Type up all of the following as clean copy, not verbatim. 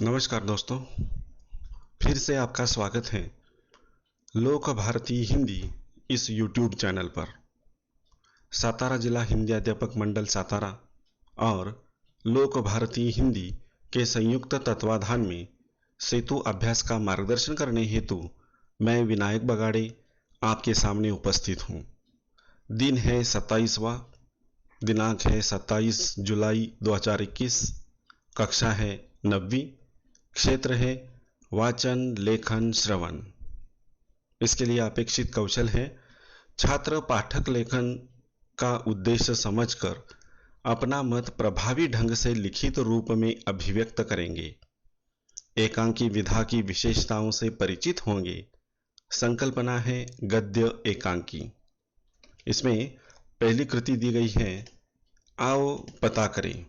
नमस्कार दोस्तों, फिर से आपका स्वागत है लोक भारती हिंदी इस YouTube चैनल पर। सातारा जिला हिंदी अध्यापक मंडल सातारा और लोक भारती हिंदी के संयुक्त तत्वाधान में सेतु अभ्यास का मार्गदर्शन करने हेतु मैं विनायक बगाड़े आपके सामने उपस्थित हूँ। दिन है 27वां, दिनांक है 27 जुलाई 2021, कक्षा है 9वीं, क्षेत्र है वाचन लेखन श्रवण। इसके लिए अपेक्षित कौशल है छात्र पाठक लेखन का उद्देश्य समझकर अपना मत प्रभावी ढंग से लिखित रूप में अभिव्यक्त करेंगे। एकांकी विधा की विशेषताओं से परिचित होंगे। संकल्पना है गद्य एकांकी। इसमें पहली कृति दी गई है, आओ पता करें।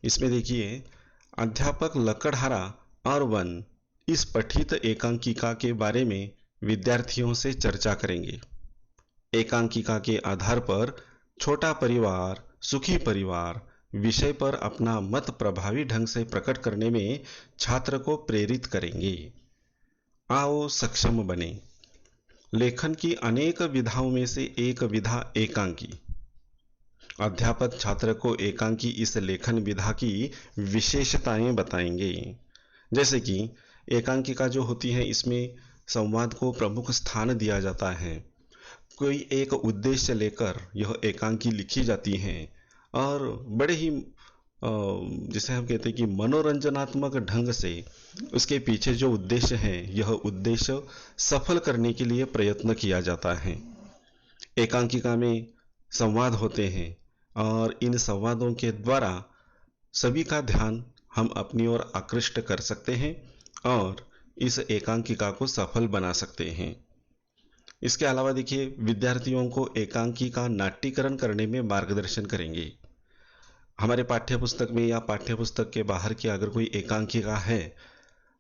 इसमें देखिए, अध्यापक लकड़हारा और वन इस पठित एकांकिका के बारे में विद्यार्थियों से चर्चा करेंगे। एकांकिका के आधार पर छोटा परिवार सुखी परिवार विषय पर अपना मत प्रभावी ढंग से प्रकट करने में छात्र को प्रेरित करेंगे। आओ सक्षम बने। लेखन की अनेक विधाओं में से एक विधा एकांकी। अध्यापक छात्र को एकांकी इस लेखन विधा की विशेषताएं बताएंगे। जैसे कि एकांकिका जो होती है, इसमें संवाद को प्रमुख स्थान दिया जाता है। कोई एक उद्देश्य लेकर यह एकांकी लिखी जाती है और बड़े ही जिसे हम कहते हैं कि मनोरंजनात्मक ढंग से उसके पीछे जो उद्देश्य है, यह उद्देश्य सफल करने के लिए प्रयत्न किया जाता है। एकांकिका में संवाद होते हैं और इन संवादों के द्वारा सभी का ध्यान हम अपनी ओर आकृष्ट कर सकते हैं और इस एकांकिका को सफल बना सकते हैं। इसके अलावा देखिए, विद्यार्थियों को एकांकी का नाट्यकरण करने में मार्गदर्शन करेंगे। हमारे पाठ्यपुस्तक में या पाठ्यपुस्तक के बाहर की अगर कोई एकांकिका है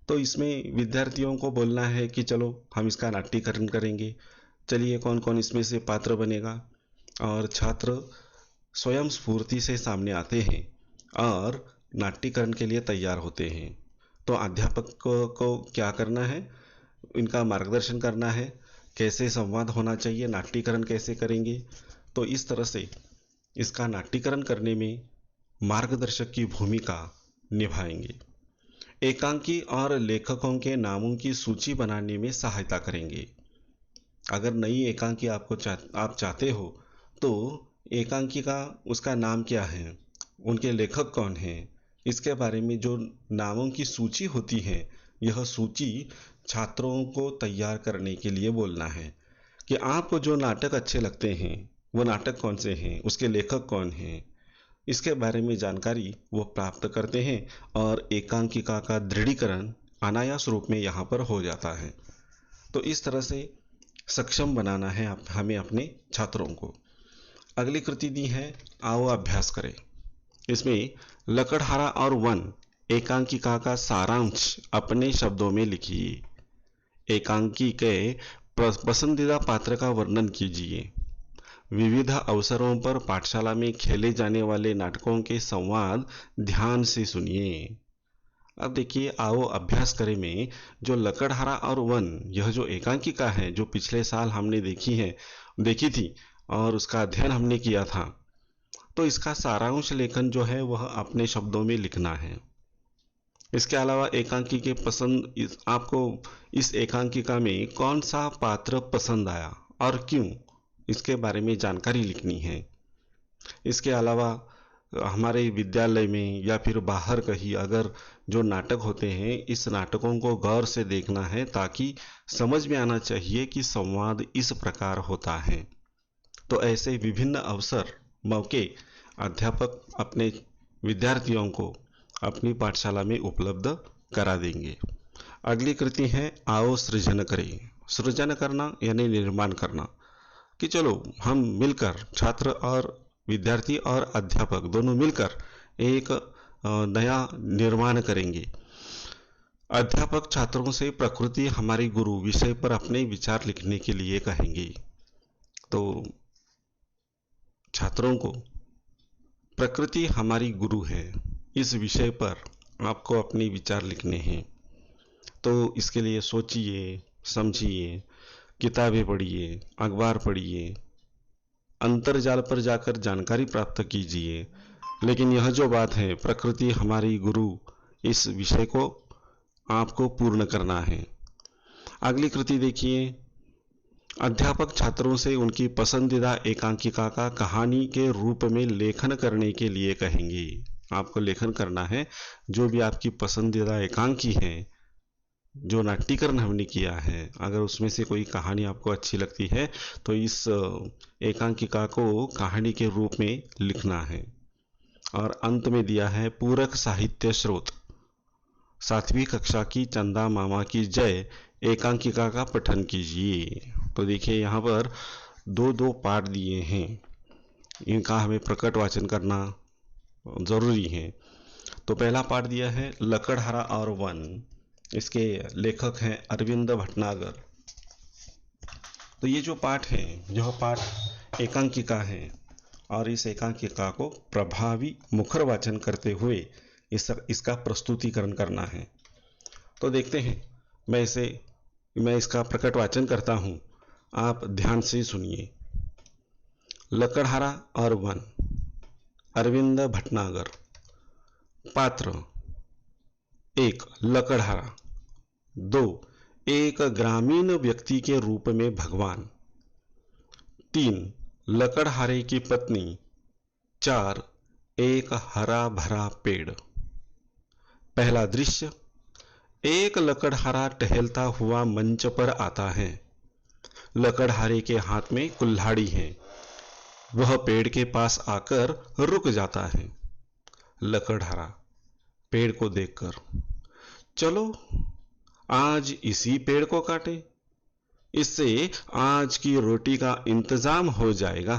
तो इसमें विद्यार्थियों को बोलना है कि चलो हम इसका नाट्यकरण करेंगे। चलिए, कौन कौन इसमें से पात्र बनेगा, और छात्र स्वयं स्फूर्ति से सामने आते हैं और नाट्यकरण के लिए तैयार होते हैं। तो अध्यापक को क्या करना है, इनका मार्गदर्शन करना है, कैसे संवाद होना चाहिए, नाट्यकरण कैसे करेंगे। तो इस तरह से इसका नाट्यकरण करने में मार्गदर्शक की भूमिका निभाएंगे। एकांकी और लेखकों के नामों की सूची बनाने में सहायता करेंगे। अगर नई एकांकी आप चाहते हो तो एकांकिका उसका नाम क्या है, उनके लेखक कौन हैं, इसके बारे में जो नामों की सूची होती है, यह सूची छात्रों को तैयार करने के लिए बोलना है कि आपको जो नाटक अच्छे लगते हैं वो नाटक कौन से हैं, उसके लेखक कौन हैं, इसके बारे में जानकारी वो प्राप्त करते हैं और एकांकिका का दृढ़ीकरण अनायास रूप में यहाँ पर हो जाता है। तो इस तरह से सक्षम बनाना है हमें अपने छात्रों को। अगली कृति दी है, आओ अभ्यास करें। इसमें लकड़हारा और वन एकांकिका का सारांश अपने शब्दों में लिखिए। एकांकी के पसंदीदा पात्र का वर्णन कीजिए। विविध अवसरों पर पाठशाला में खेले जाने वाले नाटकों के संवाद ध्यान से सुनिए। अब देखिए, आओ अभ्यास करें में जो लकड़हारा और वन, यह जो एकांकिका है जो पिछले साल हमने देखी थी और उसका अध्ययन हमने किया था, तो इसका सारांश लेखन जो है वह अपने शब्दों में लिखना है। इसके अलावा एकांकी के आपको इस एकांकिका में कौन सा पात्र पसंद आया और क्यों, इसके बारे में जानकारी लिखनी है। इसके अलावा हमारे विद्यालय में या फिर बाहर कहीं अगर जो नाटक होते हैं, इस नाटकों को गौर से देखना है ताकि समझ में आना चाहिए कि संवाद इस प्रकार होता है। तो ऐसे विभिन्न अवसर मौके अध्यापक अपने विद्यार्थियों को अपनी पाठशाला में उपलब्ध करा देंगे। अगली कृति है, आओ सृजन करें। सृजन करना यानी निर्माण करना, कि चलो हम मिलकर छात्र और विद्यार्थी और अध्यापक दोनों मिलकर एक नया निर्माण करेंगे। अध्यापक छात्रों से प्रकृति हमारी गुरु विषय पर अपने विचार लिखने के लिए कहेंगे। तो छात्रों को प्रकृति हमारी गुरु है इस विषय पर आपको अपने विचार लिखने हैं। तो इसके लिए सोचिए, समझिए, किताबें पढ़िए, अखबार पढ़िए, अंतर्जाल पर जाकर जानकारी प्राप्त कीजिए। लेकिन यह जो बात है, प्रकृति हमारी गुरु, इस विषय को आपको पूर्ण करना है। अगली कृति देखिए। अध्यापक छात्रों से उनकी पसंदीदा एकांकिका का कहानी के रूप में लेखन करने के लिए कहेंगे। आपको लेखन करना है। जो भी आपकी पसंदीदा एकांकी है, जो नाट्यकरण हमने किया है, अगर उसमें से कोई कहानी आपको अच्छी लगती है तो इस एकांकिका को कहानी के रूप में लिखना है। और अंत में दिया है पूरक साहित्य स्रोत। 7वीं कक्षा की चंदा मामा की जय एकांकिका का पठन कीजिए। तो देखिए यहाँ पर दो पाठ दिए हैं, इनका हमें प्रकट वाचन करना जरूरी है। तो पहला पाठ दिया है लकड़हारा और वन। इसके लेखक हैं अरविंद भटनागर। तो ये जो पाठ है, यह पाठ एकांकिका है और इस एकांकिका को प्रभावी मुखर वाचन करते हुए इसका प्रस्तुतिकरण करना है। तो देखते हैं, मैं इसका प्रकट वाचन करता हूं, आप ध्यान से सुनिए। लकड़हारा और वन, अरविंद भटनागर। पात्र 1 लकड़हारा, 2 एक ग्रामीण व्यक्ति के रूप में भगवान, 3 लकड़हारे की पत्नी, 4 एक हरा भरा पेड़। पहला दृश्य, एक लकड़हारा टहलता हुआ मंच पर आता है। लकड़हारे के हाथ में कुल्हाड़ी है। वह पेड़ के पास आकर रुक जाता है। लकड़हारा पेड़ को देखकर, चलो आज इसी पेड़ को काटे, इससे आज की रोटी का इंतजाम हो जाएगा।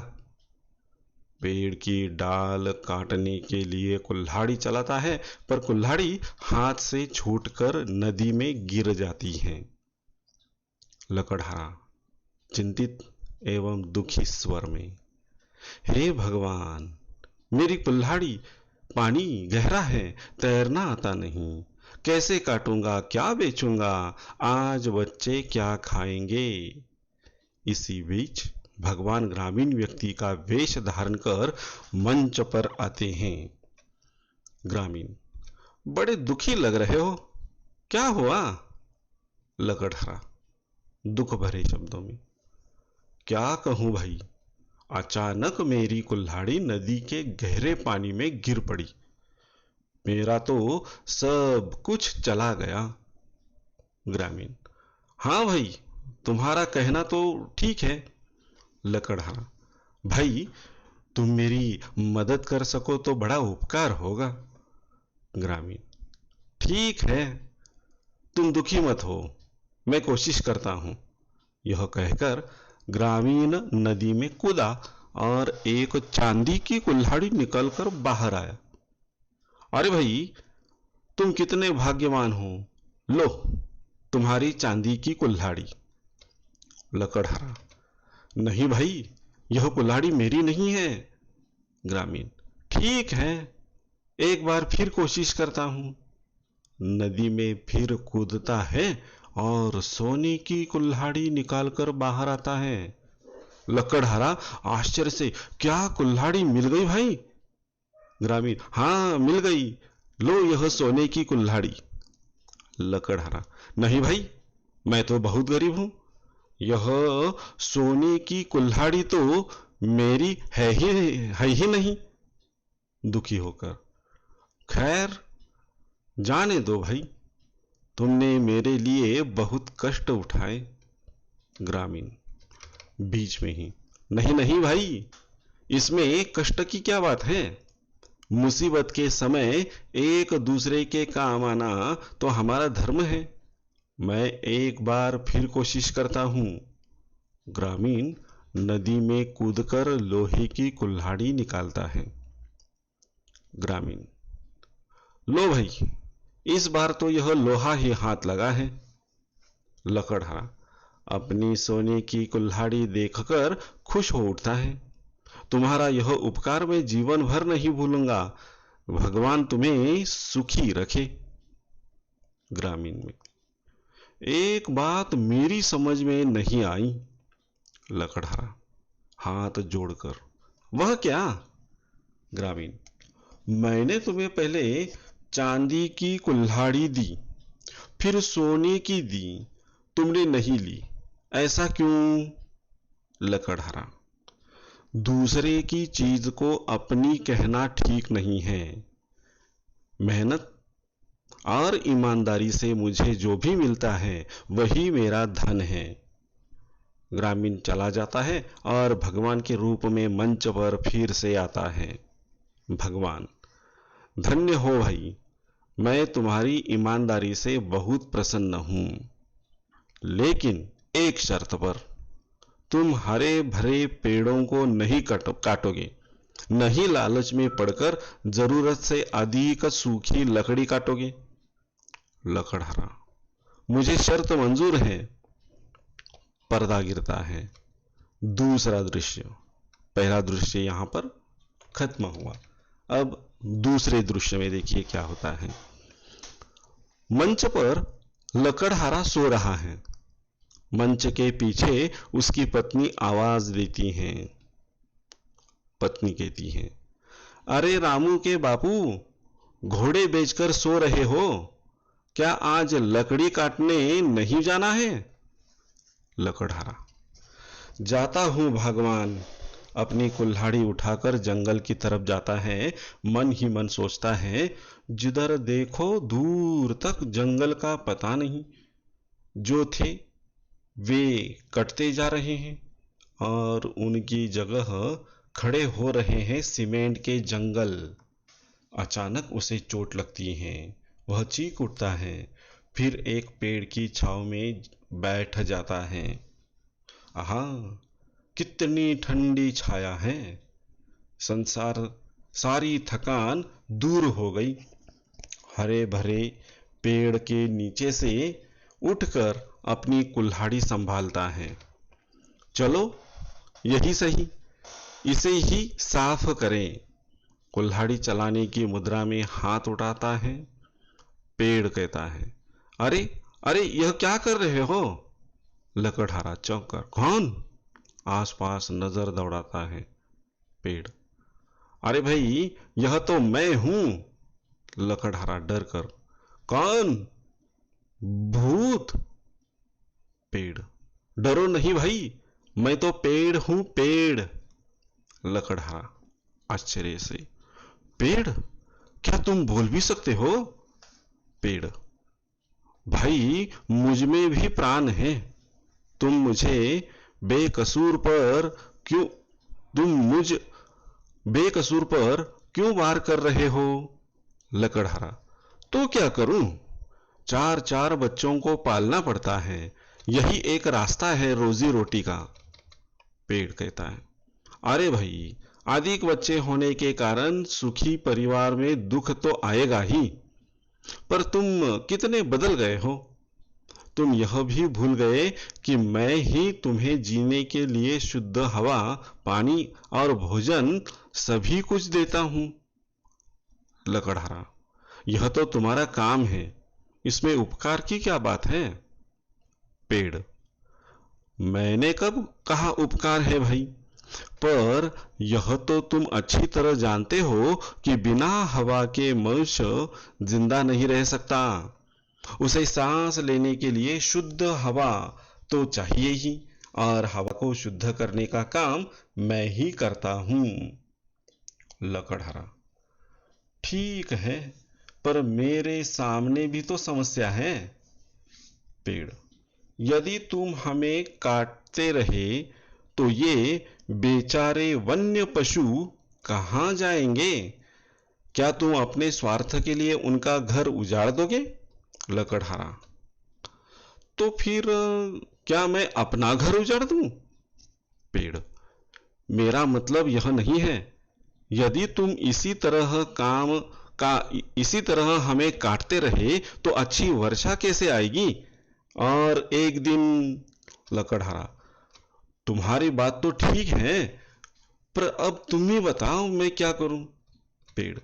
पेड़ की डाल काटने के लिए कुल्हाड़ी चलाता है, पर कुल्हाड़ी हाथ से छूटकर नदी में गिर जाती है। लकड़हारा चिंतित एवं दुखी स्वर में, हे भगवान, मेरी कुल्हाड़ी, पानी गहरा है, तैरना आता नहीं, कैसे काटूंगा, क्या बेचूंगा, आज बच्चे क्या खाएंगे। इसी बीच भगवान ग्रामीण व्यक्ति का वेश धारण कर मंच पर आते हैं। ग्रामीण, बड़े दुखी लग रहे हो, क्या हुआ। लकड़हारा दुख भरे शब्दों में, क्या कहूं भाई, अचानक मेरी कुल्हाड़ी नदी के गहरे पानी में गिर पड़ी, मेरा तो सब कुछ चला गया। ग्रामीण, हाँ भाई, तुम्हारा कहना तो ठीक है। लकड़हारा, भाई तुम मेरी मदद कर सको तो बड़ा उपकार होगा। ग्रामीण, ठीक है, तुम दुखी मत हो, मैं कोशिश करता हूं। यह कहकर ग्रामीण नदी में कूदा और एक चांदी की कुल्हाड़ी निकलकर बाहर आया। अरे भाई, तुम कितने भाग्यवान हो, लो तुम्हारी चांदी की कुल्हाड़ी। लकड़हारा, नहीं भाई, यह कुल्हाड़ी मेरी नहीं है। ग्रामीण, ठीक है, एक बार फिर कोशिश करता हूं। नदी में फिर कूदता है और सोने की कुल्हाड़ी निकालकर बाहर आता है। लकड़हारा आश्चर्य से, क्या कुल्हाड़ी मिल गई भाई। ग्रामीण, हाँ मिल गई, लो यह सोने की कुल्हाड़ी। लकड़हारा, नहीं भाई, मैं तो बहुत गरीब हूं, यह सोने की कुल्हाड़ी तो मेरी है ही नहीं। दुखी होकर, खैर जाने दो भाई, तुमने मेरे लिए बहुत कष्ट उठाए। ग्रामीण बीच में ही, नहीं नहीं भाई, इसमें कष्ट की क्या बात है, मुसीबत के समय एक दूसरे के काम आना तो हमारा धर्म है। मैं एक बार फिर कोशिश करता हूं। ग्रामीण नदी में कूदकर लोहे की कुल्हाड़ी निकालता है। ग्रामीण, लो भाई, इस बार तो यह लोहा ही हाथ लगा है। लकड़हारा अपनी सोने की कुल्हाड़ी देखकर खुश हो उठता है। तुम्हारा यह उपकार मैं जीवन भर नहीं भूलूंगा, भगवान तुम्हें सुखी रखे। ग्रामीण में, एक बात मेरी समझ में नहीं आई। लकड़हारा हाथ जोड़कर, वह क्या? ग्रामीण, मैंने तुम्हें पहले चांदी की कुल्हाड़ी दी, फिर सोने की दी, तुमने नहीं ली, ऐसा क्यों? लकड़हारा, दूसरे की चीज को अपनी कहना ठीक नहीं है। मेहनत और ईमानदारी से मुझे जो भी मिलता है वही मेरा धन है। ग्रामीण चला जाता है और भगवान के रूप में मंच पर फिर से आता है। भगवान, धन्य हो भाई, मैं तुम्हारी ईमानदारी से बहुत प्रसन्न हूं, लेकिन एक शर्त पर। तुम हरे भरे पेड़ों को नहीं काटोगे, नहीं लालच में पड़कर जरूरत से अधिक सूखी लकड़ी काटोगे। लकड़हारा, मुझे शर्त मंजूर है। पर्दा गिरता है। दूसरा दृश्य, पहला दृश्य यहां पर खत्म हुआ। अब दूसरे दृश्य में देखिए क्या होता है। मंच पर लकड़हारा सो रहा है। मंच के पीछे उसकी पत्नी आवाज देती है। पत्नी कहती है, अरे रामू के बापू, घोड़े बेचकर सो रहे हो क्या? आज लकड़ी काटने नहीं जाना है? लकड़हारा, जाता हूं भगवान। अपनी कुल्हाड़ी उठाकर जंगल की तरफ जाता है। मन ही मन सोचता है, जिधर देखो दूर तक जंगल का पता नहीं। जो थे वे कटते जा रहे हैं और उनकी जगह खड़े हो रहे हैं सीमेंट के जंगल। अचानक उसे चोट लगती है। वह चीख उठता है, फिर एक पेड़ की छांव में बैठ जाता है। आहा, कितनी ठंडी छाया है। संसार सारी थकान दूर हो गई। हरे भरे पेड़ के नीचे से उठकर अपनी कुल्हाड़ी संभालता है। चलो यही सही, इसे ही साफ करें। कुल्हाड़ी चलाने की मुद्रा में हाथ उठाता है। पेड़ कहता है, अरे अरे, यह क्या कर रहे हो? लकड़हारा चौंक कर, कौन? आसपास नजर दौड़ाता है। पेड़, अरे भाई, यह तो मैं हूं। लकड़हारा डर कर, कौन? भूत। पेड़, डरो नहीं भाई, मैं तो पेड़ हूं, पेड़। लकड़हारा आश्चर्य से, पेड़? क्या तुम बोल भी सकते हो? पेड़, भाई, मुझ में भी प्राण है। तुम मुझे बेकसूर पर क्यों तुम मुझ बेकसूर पर क्यों वार कर रहे हो? लकड़हारा, तो क्या करूं? चार चार बच्चों को पालना पड़ता है, यही एक रास्ता है रोजी रोटी का। पेड़ कहता है, अरे भाई, अधिक बच्चे होने के कारण सुखी परिवार में दुख तो आएगा ही, पर तुम कितने बदल गए हो। तुम यह भी भूल गए कि मैं ही तुम्हें जीने के लिए शुद्ध हवा, पानी और भोजन सभी कुछ देता हूं। लकड़हारा, यह तो तुम्हारा काम है, इसमें उपकार की क्या बात है? पेड़, मैंने कब कहा उपकार है भाई? पर यह तो तुम अच्छी तरह जानते हो कि बिना हवा के मनुष्य जिंदा नहीं रह सकता। उसे सांस लेने के लिए शुद्ध हवा तो चाहिए ही, और हवा को शुद्ध करने का काम मैं ही करता हूं। लकड़हारा, ठीक है, पर मेरे सामने भी तो समस्या है। पेड़, यदि तुम हमें काटते रहे तो ये बेचारे वन्य पशु कहां जाएंगे? क्या तुम अपने स्वार्थ के लिए उनका घर उजाड़ दोगे? लकड़हारा, तो फिर क्या मैं अपना घर उजाड़ दूं? पेड़, मेरा मतलब यह नहीं है। यदि तुम इसी तरह हमें काटते रहे तो अच्छी वर्षा कैसे आएगी? और एक दिन। लकड़हारा, तुम्हारी बात तो ठीक है, पर अब तुम ही बताओ मैं क्या करूं? पेड़,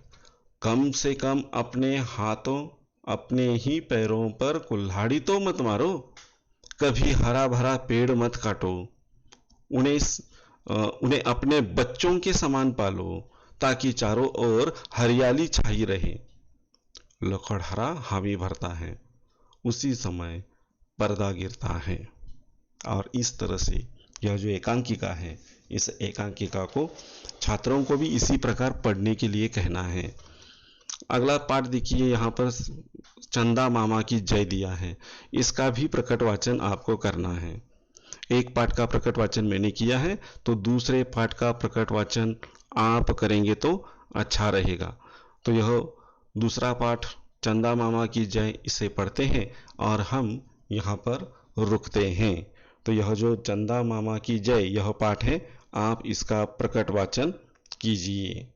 कम से कम अपने हाथों अपने ही पैरों पर कुल्हाड़ी तो मत मारो, कभी हरा भरा पेड़ मत काटो, उन्हें उन्हें अपने बच्चों के समान पालो ताकि चारों ओर हरियाली छाई रहे। लकड़हारा हामी भरता है, उसी समय पर्दा गिरता है। और इस तरह से यह जो एकांकिका है, इस एकांकिका को छात्रों को भी इसी प्रकार पढ़ने के लिए कहना है। अगला पाठ देखिए, यहाँ पर चंदा मामा की जय दिया है, इसका भी प्रकट वाचन आपको करना है। एक पाठ का प्रकट वाचन मैंने किया है, तो दूसरे पाठ का प्रकट वाचन आप करेंगे तो अच्छा रहेगा। तो यह दूसरा पाठ चंदा मामा की जय, इसे पढ़ते हैं और हम यहाँ पर रुकते हैं। तो यह जो चंदा मामा की जय यह पाठ है, आप इसका प्रकट वाचन कीजिए।